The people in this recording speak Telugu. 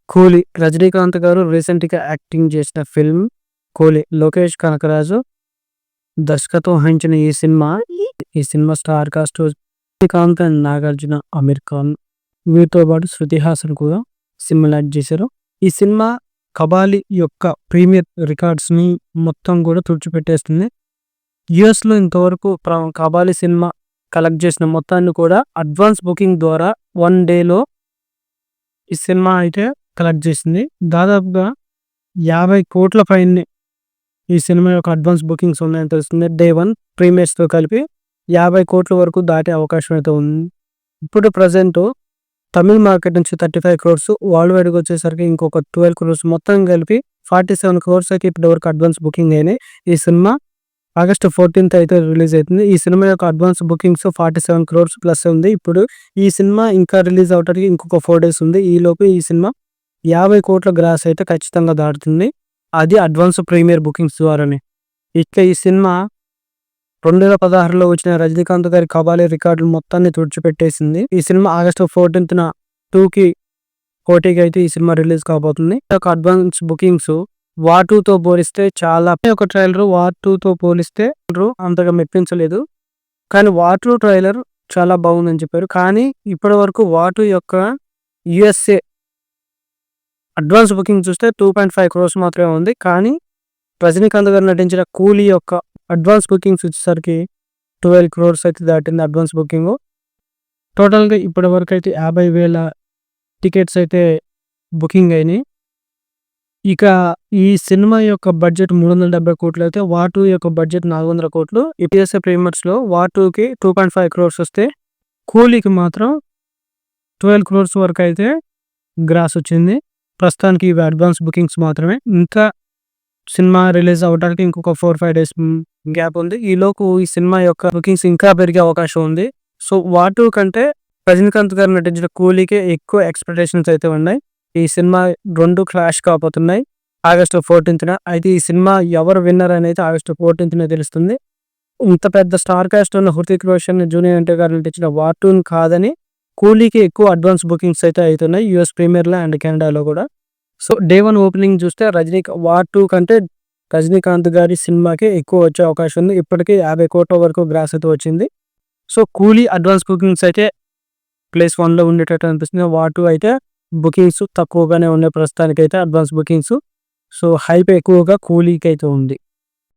'కూలీ' రజనీకాంత్ గారు రీసెంట్‌గా యాక్టింగ్ చేసిన ఫిల్మ్ 'కూలీ'. లోకేష్ కనకరాజు దర్శకత్వం వహించిన ఈ cinema star cast Rajinikanth and Nagarjuna, Aamir Khan వీరితో పాటు శృతి హాసన్ కూడా సినిమాలో యాక్ట్ చేశారు. ఈ సినిమా 'కబాలీ' యొక్క ప్రీమియర్ రికార్డ్స్‌ని మొత్తం కూడా తుడిచిపెట్టేస్తుంది. యూఎస్‌లో ఇంతవరకు 'కబాలీ' సినిమా కలెక్ట్ చేసిన మొత్తాన్ని కూడా అడ్వాన్స్ బుకింగ్ ద్వారా 1 డేలో ఈ సినిమా అయితే కలెక్ట్ చేసింది. దాదాపుగా 50 కోట్ల పైనే ఈ సినిమా యొక్క అడ్వాన్స్ బుకింగ్స్ ఉన్నాయని తెలుస్తుంది. డే 1 ప్రీమియర్స్‌తో కలిపి 50 కోట్ల వరకు దాటే అవకాశం అయితే ఉంది. ఇప్పుడు ప్రెజెంట్ తమిళ్ మార్కెట్ నుంచి 35 క్రోర్స్, వరల్డ్ వైడ్‌గా వచ్చేసరికి ఇంకొక 12 క్రోర్స్, మొత్తం కలిపి 47 క్రోర్స్ అయితే ఇప్పటివరకు అడ్వాన్స్ బుకింగ్ అయినాయి. ఈ సినిమా ఆగస్ట్ 14th అయితే రిలీజ్ అవుతుంది. ఈ సినిమా యొక్క అడ్వాన్స్ బుకింగ్స్ 47 క్రోర్స్ ప్లస్ ఉంది. ఇప్పుడు ఈ సినిమా ఇంకా రిలీజ్ అవడానికి ఇంకొక 4 డేస్ ఉంది. ఈలోపు ఈ సినిమా 50 కోట్ల గ్రాస్ అయితే ఖచ్చితంగా దాటుతుంది. అది అడ్వాన్స్ ప్రీమియర్ బుకింగ్స్ ద్వారానే. ఇక ఈ సినిమా 2016లో వచ్చిన రజనీకాంత్ గారి 'కబాలీ' రికార్డులు మొత్తాన్ని తుడిచిపెట్టేసింది. ఈ సినిమా ఆగస్ట్ 14th 2కి కోటికి అయితే ఈ సినిమా రిలీజ్ కాబోతుంది. అడ్వాన్స్ బుకింగ్స్ వార్ 2తో పోలిస్తే చాలా ఒక ట్రైలర్ వార్ 2తో పోలిస్తే అంతగా మెప్పించలేదు. కానీ వార్ 2 ట్రైలర్ చాలా బాగుందని చెప్పారు. కానీ ఇప్పటి వరకు వార్ 2 యొక్క యుఎస్ఏ అడ్వాన్స్ బుకింగ్ చూస్తే 2.5 క్రోర్స్ మాత్రమే ఉంది. కానీ రజనీకాంత్ గారు నటించిన 'కూలీ' యొక్క అడ్వాన్స్ బుకింగ్స్ వచ్చేసరికి 12 క్రోర్స్ అయితే దాటింది అడ్వాన్స్ బుకింగ్. టోటల్గా ఇప్పటి వరకు అయితే 50,000 టికెట్స్ అయితే బుకింగ్ అయినాయి. ఇక ఈ సినిమా యొక్క బడ్జెట్ 370 కోట్లు అయితే వార్ 2 యొక్క బడ్జెట్ 400 కోట్లు. యూఎస్ఏ ప్రీమియర్స్‌లో వార్ 2కి 2.5 క్రోర్స్ వస్తే 'కూలీకి' మాత్రం 12 క్రోర్స్ వరకు అయితే గ్రాస్ వచ్చింది. ప్రస్తుతానికి ఇవి అడ్వాన్స్ బుకింగ్స్ మాత్రమే. ఇంకా సినిమా రిలీజ్ అవ్వడానికి ఇంకొక 4-5 డేస్ గ్యాప్ ఉంది. ఈలోపు ఈ సినిమా యొక్క బుకింగ్స్ ఇంకా పెరిగే అవకాశం ఉంది. సో వార్ 2 కంటే రజనీకాంత్ గారు నటించిన 'కూలీకే' ఎక్కువ ఎక్స్‌పెక్టేషన్స్ అయితే ఉన్నాయి. ఈ సినిమా 2 క్లాష్ కాబోతున్నాయి ఆగస్ట్ 14th. అయితే ఈ సినిమా ఎవరు విన్నర్ అనేది ఆగస్ట్ 14th తెలుస్తుంది. ఇంత పెద్ద స్టార్ కాస్ట్ ఉన్న హృతిక్ రోషన్, జూనియర్ ఎన్టీఆర్ గారు నటించిన వార్ 2 కాదని 'కూలీకి' ఎక్కువ అడ్వాన్స్ బుకింగ్స్ అయితే అవుతున్నాయి యూఎస్ ప్రీమియర్లో అండ్ కెనడాలో కూడా. సో డే 1 ఓపెనింగ్ చూస్తే వార్ 2 కంటే రజనీకాంత్ గారి సినిమాకి ఎక్కువ వచ్చే అవకాశం ఉంది. ఇప్పటికీ 50 కోట్ల వరకు గ్రాస్ అయితే వచ్చింది. సో 'కూలీ' అడ్వాన్స్ బుకింగ్స్ అయితే ప్లేస్ 1లో ఉండేటట్టు అనిపిస్తుంది. వార్ 2 అయితే బుకింగ్స్ తక్కువగానే ఉన్నాయి ప్రస్తుతానికైతే అడ్వాన్స్ బుకింగ్స్. సో హైప్ ఎక్కువగా 'కూలీకి' అయితే ఉంది.